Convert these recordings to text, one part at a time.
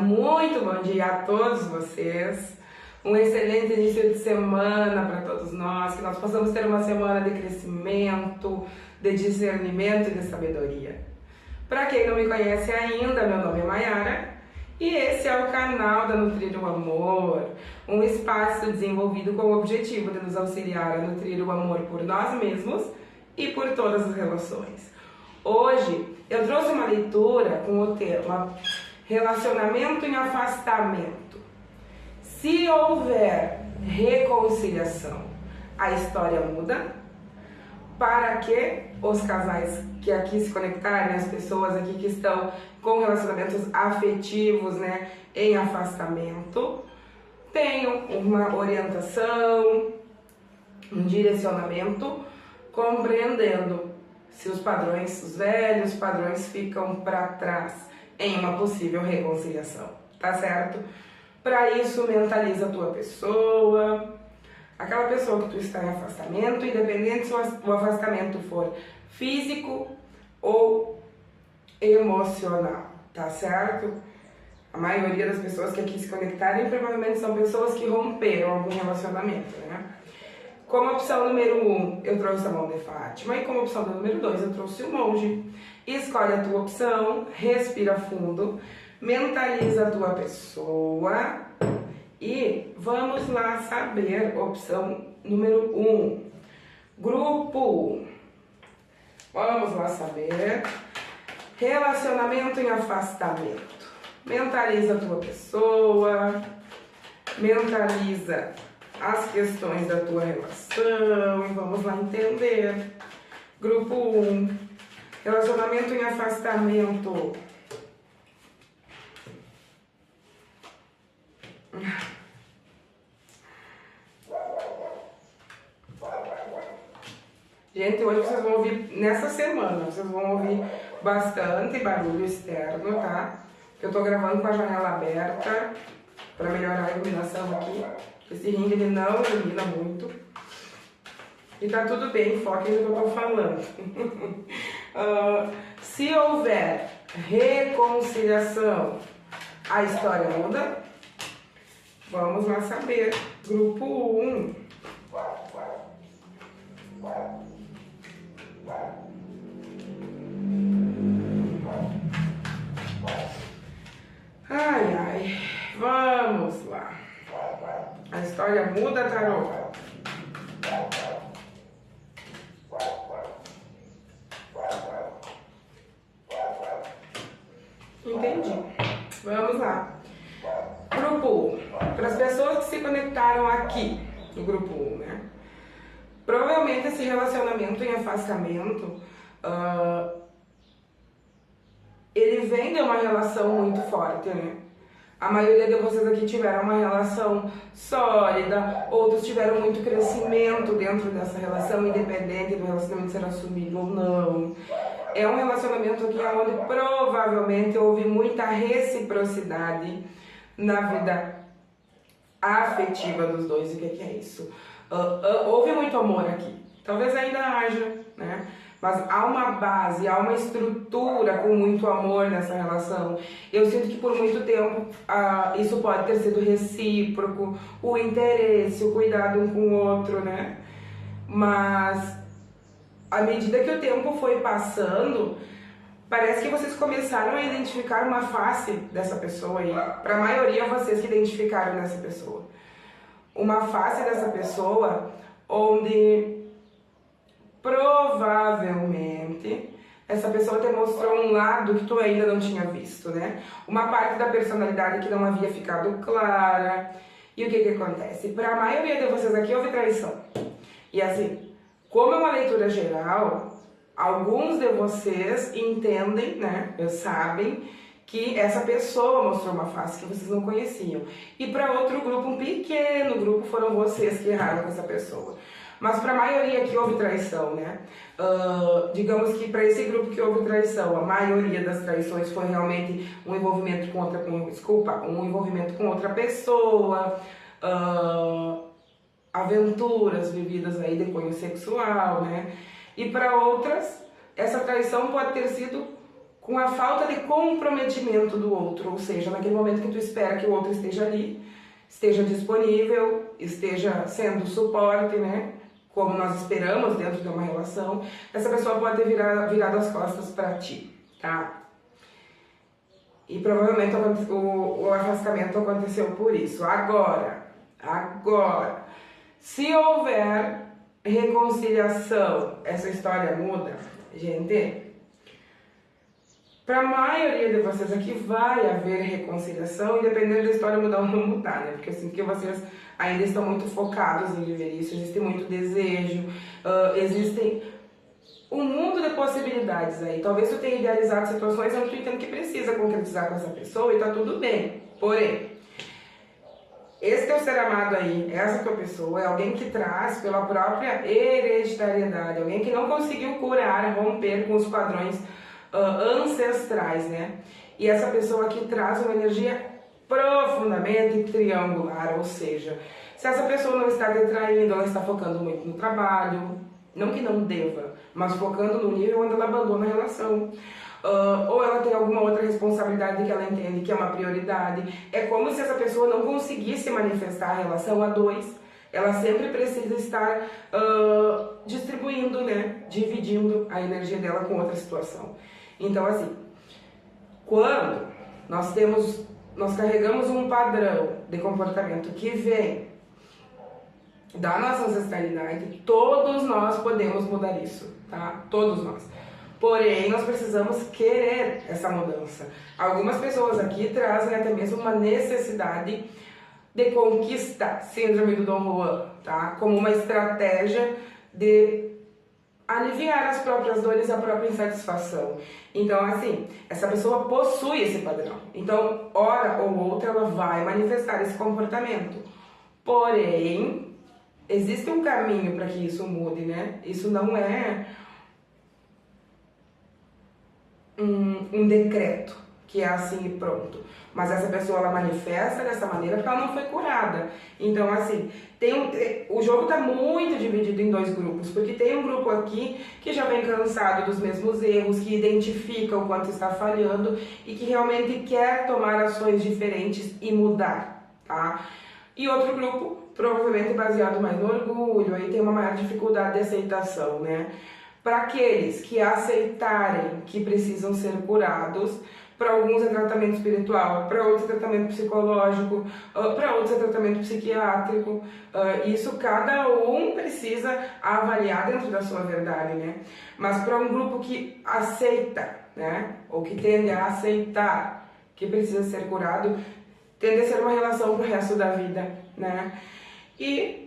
Muito bom dia a todos vocês. Um excelente início de semana para todos nós, que nós possamos ter uma semana de crescimento, de discernimento e de sabedoria. Para quem não me conhece ainda, meu nome é Mayara e esse é o canal da Nutrir o Amor, um espaço desenvolvido com o objetivo de nos auxiliar a nutrir o amor por nós mesmos e por todas as relações. Hoje eu trouxe uma leitura com o tema relacionamento em afastamento. Se houver reconciliação, a história muda? Para que os casais que aqui se conectarem, as pessoas aqui que estão com relacionamentos afetivos, em afastamento, tenham uma orientação, um direcionamento, compreendendo se os padrões, os velhos padrões ficam para trás em uma possível reconciliação, tá certo? Para isso, mentaliza a tua pessoa, aquela pessoa que tu está em afastamento, independente se o afastamento for físico ou emocional, tá certo? A maioria das pessoas que aqui se conectarem provavelmente são pessoas que romperam algum relacionamento, né? Como opção número 1, eu trouxe a mão de Fátima, e como opção número 2, eu trouxe o monge. Escolhe a tua opção, respira fundo, mentaliza a tua pessoa e vamos lá saber opção número 1. Grupo. Vamos lá saber. Relacionamento em afastamento. Mentaliza a tua pessoa, mentaliza as questões da tua relação e vamos lá entender. Grupo 1, relacionamento em afastamento. Gente, hoje vocês vão ouvir, nessa semana, vocês vão ouvir bastante barulho externo, tá? Eu tô gravando com a janela aberta para melhorar a iluminação aqui. Esse ringue ele não ilumina muito. E tá tudo bem, foquem no que eu tô falando. Se houver reconciliação, a história muda? Vamos lá saber. Grupo 1. Ai, ai. Vamos lá. A história muda, tarô? Entendi. Vamos lá. Grupo 1. Para as pessoas que se conectaram aqui no grupo 1, né? Provavelmente esse relacionamento em afastamento, ele vem de uma relação muito forte, né? A maioria de vocês aqui tiveram uma relação sólida, outros tiveram muito crescimento dentro dessa relação, independente do relacionamento ser assumido ou não. É um relacionamento aqui onde provavelmente houve muita reciprocidade na vida afetiva dos dois. E o que é isso? Houve muito amor aqui, talvez ainda haja, né? Mas há uma base, há uma estrutura com muito amor nessa relação. Eu sinto que por muito tempo isso pode ter sido recíproco, o interesse, o cuidado um com o outro, né? Mas à medida que o tempo foi passando, parece que vocês começaram a identificar uma face dessa pessoa aí. Para a maioria, vocês que identificaram nessa pessoa. Uma face dessa pessoa onde provavelmente essa pessoa te mostrou um lado que tu ainda não tinha visto, né? Uma parte da personalidade que não havia ficado clara. E o que acontece? Para a maioria de vocês aqui houve traição. E assim, como é uma leitura geral, alguns de vocês entendem, né? Sabem que essa pessoa mostrou uma face que vocês não conheciam. E para outro grupo, um pequeno grupo, foram vocês que erraram com essa pessoa. Mas para a maioria que houve traição, né? Digamos que para esse grupo que houve traição, a maioria das traições foi realmente um envolvimento com um envolvimento com outra pessoa, aventuras vividas aí de cunho sexual, né? E para outras, essa traição pode ter sido com a falta de comprometimento do outro, ou seja, naquele momento que tu espera que o outro esteja ali, esteja disponível, esteja sendo suporte, né? Como nós esperamos dentro de uma relação, essa pessoa pode ter virado as costas para ti, tá? E provavelmente o afastamento aconteceu por isso. Agora, se houver reconciliação, essa história muda? Gente, para a maioria de vocês aqui vai haver reconciliação, independente da história mudar ou não mudar, né? Porque eu sinto que vocês ainda estão muito focados em viver isso, existe muito desejo, existem um mundo de possibilidades aí. Talvez tu tenha idealizado situações onde tu entende que precisa concretizar com essa pessoa e tá tudo bem. Porém, esse teu ser amado aí, essa tua pessoa, é alguém que traz pela própria hereditariedade, alguém que não conseguiu curar, romper com os padrões ancestrais, né? E essa pessoa aqui traz uma energia profundamente triangular, ou seja, se essa pessoa não está te traindo, ela está focando muito no trabalho, não que não deva, mas focando no nível onde ela abandona a relação. Ou ela tem alguma outra responsabilidade que ela entende que é uma prioridade. É como se essa pessoa não conseguisse manifestar a relação a dois. Ela sempre precisa estar distribuindo, né? Dividindo a energia dela com outra situação. Então, assim, quando nós carregamos um padrão de comportamento que vem da nossa ancestralidade, todos nós podemos mudar isso, tá? Todos nós. Porém, nós precisamos querer essa mudança. Algumas pessoas aqui trazem até mesmo uma necessidade de conquista, síndrome do Dom Juan, tá? Como uma estratégia de aliviar as próprias dores e a própria insatisfação. Então, assim, essa pessoa possui esse padrão. Então, hora ou outra, ela vai manifestar esse comportamento. Porém, existe um caminho para que isso mude, né? Isso não é um decreto, que é assim e pronto. Mas essa pessoa, ela manifesta dessa maneira porque ela não foi curada. Então, assim, o jogo está muito dividido em dois grupos, porque tem um grupo aqui que já vem cansado dos mesmos erros, que identifica o quanto está falhando e que realmente quer tomar ações diferentes e mudar, tá? E outro grupo, provavelmente baseado mais no orgulho, aí tem uma maior dificuldade de aceitação, né? Para aqueles que aceitarem que precisam ser curados, para alguns é tratamento espiritual, para outros é tratamento psicológico, para outros é tratamento psiquiátrico. Isso cada um precisa avaliar dentro da sua verdade, né? Mas para um grupo que aceita, né? Ou que tende a aceitar que precisa ser curado, tende a ser uma relação para o resto da vida, né? E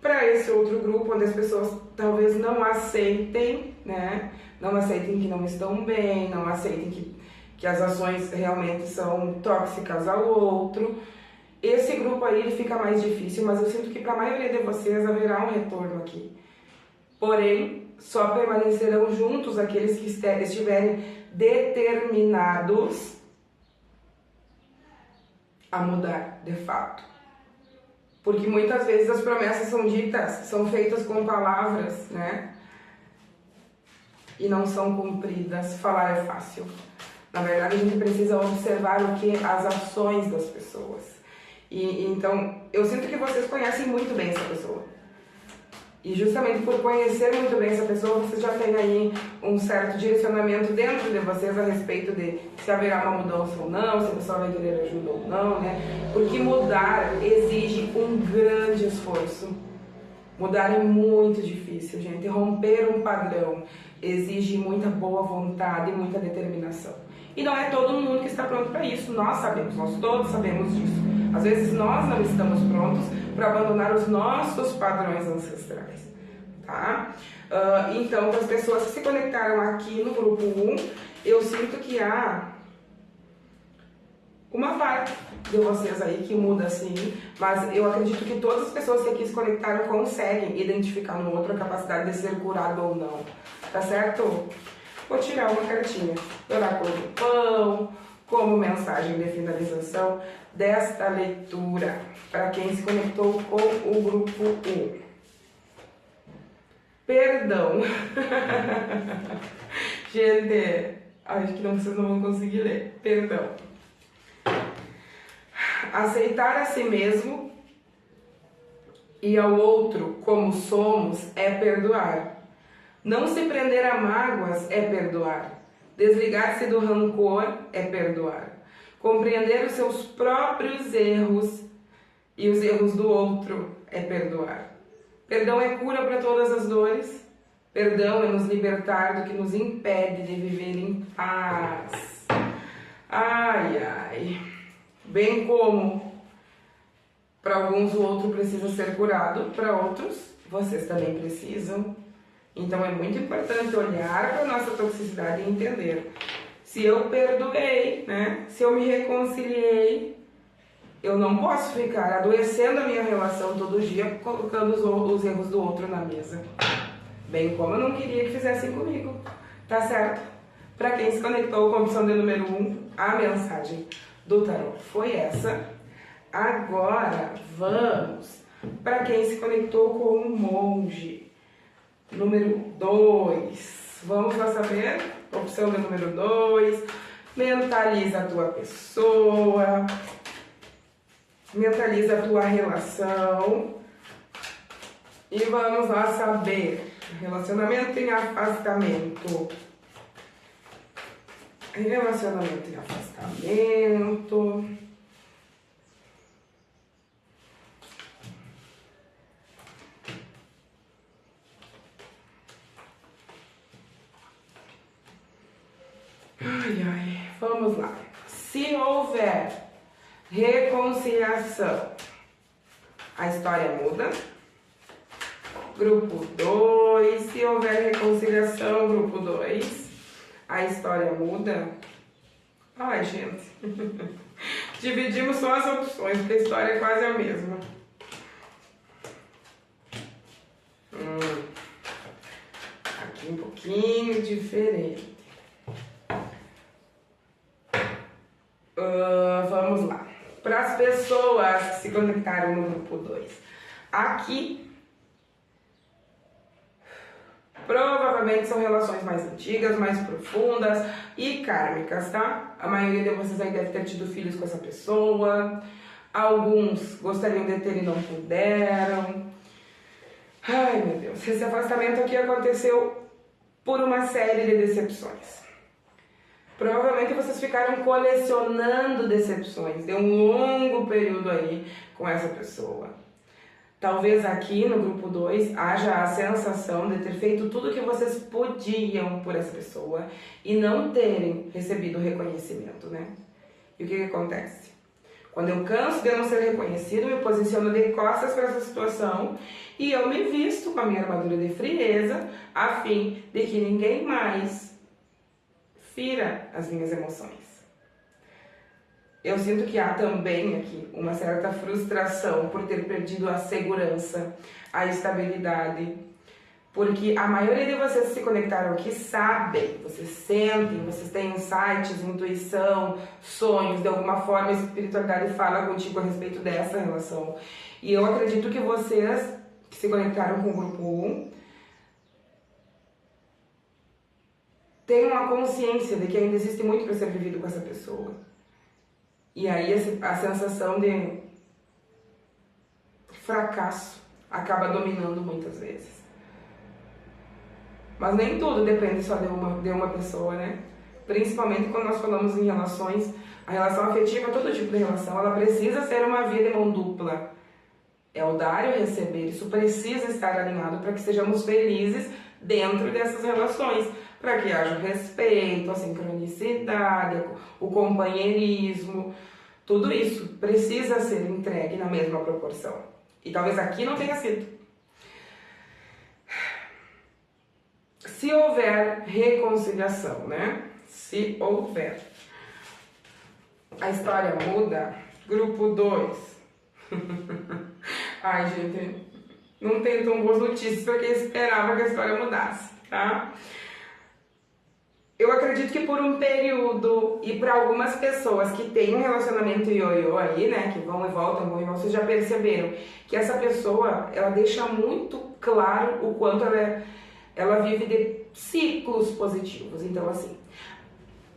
para esse outro grupo, onde as pessoas talvez não aceitem, né? Não aceitem que não estão bem, não aceitem que as ações realmente são tóxicas ao outro. Esse grupo aí ele fica mais difícil, mas eu sinto que para a maioria de vocês haverá um retorno aqui. Porém, só permanecerão juntos aqueles que estiverem determinados a mudar de fato. Porque muitas vezes as promessas são ditas, são feitas com palavras, né? E não são cumpridas. Falar é fácil. Na verdade, a gente precisa observar o que as ações das pessoas. Então, eu sinto que vocês conhecem muito bem essa pessoa. E justamente por conhecer muito bem essa pessoa, vocês já têm aí um certo direcionamento dentro de vocês a respeito de se haverá uma mudança ou não, se a pessoa vai querer ajuda ou não, né? Porque mudar exige um grande esforço. Mudar é muito difícil, gente. Romper um padrão exige muita boa vontade e muita determinação. E não é todo mundo que está pronto para isso. Nós sabemos, nós todos sabemos disso. Às vezes nós não estamos prontos para abandonar os nossos padrões ancestrais, tá? Então, para as pessoas que se conectaram aqui no grupo 1, eu sinto que há uma parte de vocês aí que muda sim, mas eu acredito que todas as pessoas que aqui se conectaram conseguem identificar no outro a capacidade de ser curado ou não, tá certo? Vou tirar uma cartinha do oráculo do pão, como mensagem de finalização desta leitura, para quem se conectou com o grupo 1. Perdão. Gente, acho que vocês não vão conseguir ler, perdão. Aceitar a si mesmo e ao outro como somos é perdoar. Não se prender a mágoas é perdoar. Desligar-se do rancor é perdoar. Compreender os seus próprios erros e os erros do outro é perdoar. Perdão é cura para todas as dores. Perdão é nos libertar do que nos impede de viver em paz. Ai, ai. Bem como para alguns o outro precisa ser curado, para outros vocês também precisam. Então é muito importante olhar para a nossa toxicidade e entender. Se eu perdoei, né? Se eu me reconciliei, eu não posso ficar adoecendo a minha relação todo dia, colocando os erros do outro na mesa. Bem como eu não queria que fizessem comigo. Tá certo? Para quem se conectou com a opção de número 1, a mensagem do tarot foi essa. Agora vamos para quem se conectou com o monge. Número 2. Vamos lá saber? Opção de número 2. Mentaliza a tua pessoa. Mentaliza a tua relação. E vamos lá saber. Relacionamento em afastamento. Relacionamento em afastamento. Ai, ai, vamos lá. Se houver reconciliação, a história muda. Grupo 2, se houver reconciliação, grupo 2, a história muda. Ai, gente. Dividimos só as opções, porque a história é quase a mesma. Aqui um pouquinho diferente. Vamos lá. Para as pessoas que se conectaram no grupo 2. Aqui, provavelmente são relações mais antigas, mais profundas e kármicas, tá? A maioria de vocês aí deve ter tido filhos com essa pessoa. Alguns gostariam de ter e não puderam. Ai, meu Deus. Esse afastamento aqui aconteceu por uma série de decepções. Provavelmente vocês ficaram colecionando decepções de um longo período aí com essa pessoa. Talvez aqui no grupo 2 haja a sensação de ter feito tudo o que vocês podiam por essa pessoa e não terem recebido reconhecimento, né? E o que acontece? Quando eu canso de não ser reconhecido, me posiciono de costas para essa situação e eu me visto com a minha armadura de frieza a fim de que ninguém mais fira as minhas emoções. Eu sinto que há também aqui uma certa frustração por ter perdido a segurança, a estabilidade, porque a maioria de vocês que se conectaram aqui sabem, vocês sentem, vocês têm insights, intuição, sonhos, de alguma forma a espiritualidade fala contigo a respeito dessa relação. E eu acredito que vocês que se conectaram com o grupo 1 tenham a consciência de que ainda existe muito para ser vivido com essa pessoa. E aí a sensação de fracasso acaba dominando muitas vezes. Mas nem tudo depende só de uma pessoa, né? Principalmente quando nós falamos em relações, a relação afetiva, todo tipo de relação, ela precisa ser uma via de mão dupla. É o dar e o receber, isso precisa estar alinhado para que sejamos felizes dentro dessas relações, para que haja o respeito, a sincronicidade, o companheirismo, tudo isso precisa ser entregue na mesma proporção. E talvez aqui não tenha sido. Se houver reconciliação, né? Se houver. A história muda. Grupo 2. Ai, gente, não tenho tão boas notícias para quem esperava que a história mudasse, tá? Eu acredito que por um período, e para algumas pessoas que têm um relacionamento ioiô aí, né, que vão e voltam, vocês já perceberam que essa pessoa, ela deixa muito claro o quanto ela é ela vive de ciclos positivos. Então, assim,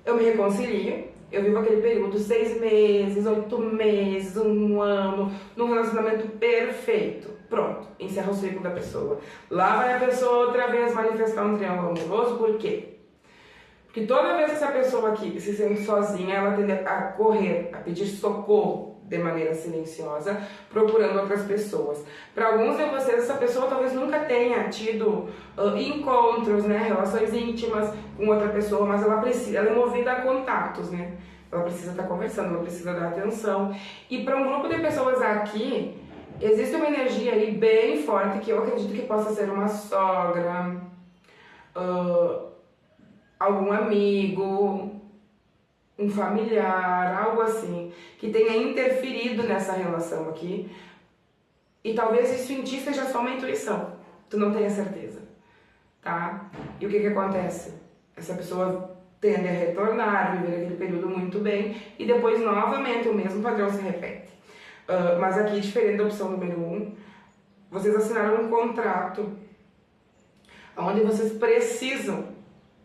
eu me reconcilio, eu vivo aquele período 6 meses, 8 meses, 1 ano, num relacionamento perfeito. Pronto, encerra o ciclo da pessoa. Lá vai a pessoa outra vez manifestar um triângulo amoroso, por quê? Porque toda vez que essa pessoa aqui se sente sozinha, ela tende a correr, a pedir socorro de maneira silenciosa, procurando outras pessoas. Para alguns de vocês, essa pessoa talvez nunca tenha tido encontros, né, relações íntimas com outra pessoa, mas ela é movida a contatos, né? Ela precisa estar conversando, ela precisa dar atenção. E para um grupo de pessoas aqui, existe uma energia aí bem forte que eu acredito que possa ser uma sogra, algum amigo, um familiar, algo assim, que tenha interferido nessa relação aqui. E talvez isso em ti seja só uma intuição, tu não tenha certeza, tá? E o que acontece? Essa pessoa tende a retornar, viver aquele período muito bem, e depois novamente o mesmo padrão se repete. Mas aqui, diferente da opção número 1, vocês assinaram um contrato onde vocês precisam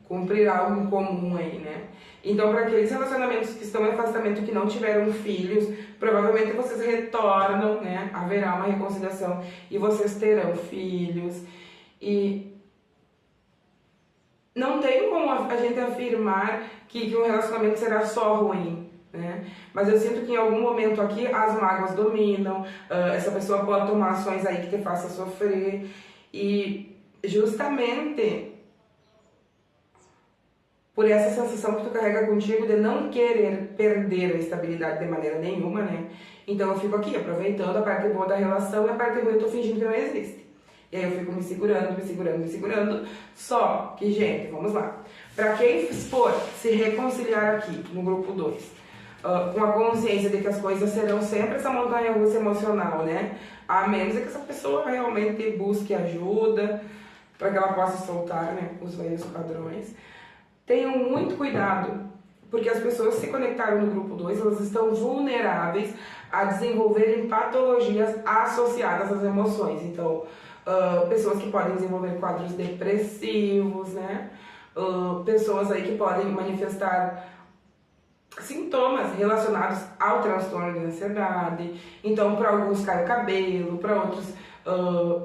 cumprir algo em comum aí, né? Então, para aqueles relacionamentos que estão em afastamento, que não tiveram filhos, provavelmente vocês retornam, né? Haverá uma reconciliação e vocês terão filhos. E não tem como a gente afirmar que um relacionamento será só ruim, né? Mas eu sinto que em algum momento aqui as mágoas dominam, essa pessoa pode tomar ações aí que te faça sofrer, e justamente por essa sensação que tu carrega contigo de não querer perder a estabilidade de maneira nenhuma, né? Então eu fico aqui aproveitando a parte boa da relação e a parte ruim eu tô fingindo que não existe. E aí eu fico me segurando. Só que, gente, vamos lá. Pra quem for se reconciliar aqui no grupo 2, com a consciência de que as coisas serão sempre essa montanha-russa emocional, né? A menos que essa pessoa realmente busque ajuda para que ela possa soltar, né, os velhos padrões. Tenham muito cuidado, porque as pessoas que se conectaram no grupo 2, elas estão vulneráveis a desenvolverem patologias associadas às emoções. Então, pessoas que podem desenvolver quadros depressivos, né? Pessoas aí que podem manifestar sintomas relacionados ao transtorno de ansiedade. Então, para alguns cai o cabelo, para outros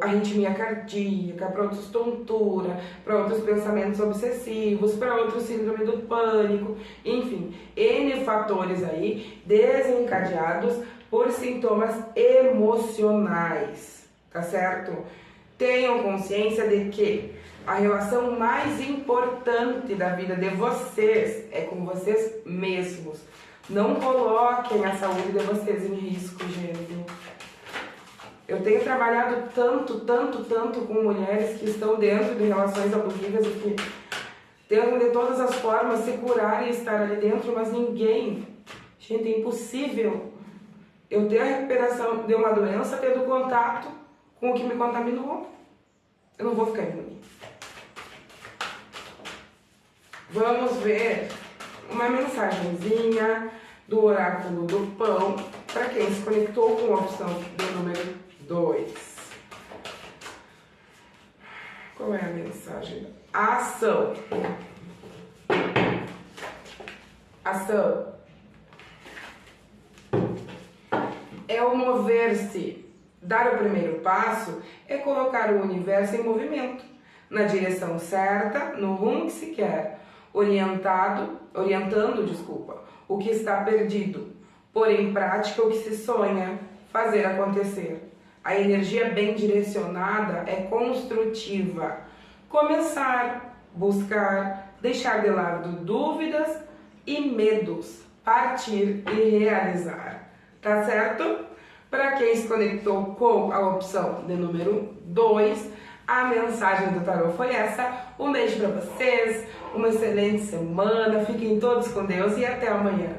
arritmia cardíaca, para outros tontura, para outros pensamentos obsessivos, para outros síndrome do pânico, enfim, N fatores aí desencadeados por sintomas emocionais, tá certo? Tenham consciência de que a relação mais importante da vida de vocês é com vocês mesmos. Não coloquem a saúde de vocês em risco, gente. Eu tenho trabalhado tanto com mulheres que estão dentro de relações abusivas e que tentam de todas as formas se curar e estar ali dentro, mas ninguém. Gente, é impossível eu ter a recuperação de uma doença tendo contato com o que me contaminou. Eu não vou ficar imune. Vamos ver uma mensagenzinha do oráculo do pão para quem se conectou com a opção do número 2. Qual é a mensagem? Ação. Ação é o mover-se. Dar o primeiro passo é colocar o universo em movimento, na direção certa, no rumo que se quer, orientando, o que está perdido, pôr em prática o que se sonha, fazer acontecer. A energia bem direcionada é construtiva. Começar, buscar, deixar de lado dúvidas e medos, partir e realizar. Tá certo? Para quem se conectou com a opção de número 2, a mensagem do tarô foi essa. Um beijo para vocês, uma excelente semana, fiquem todos com Deus e até amanhã.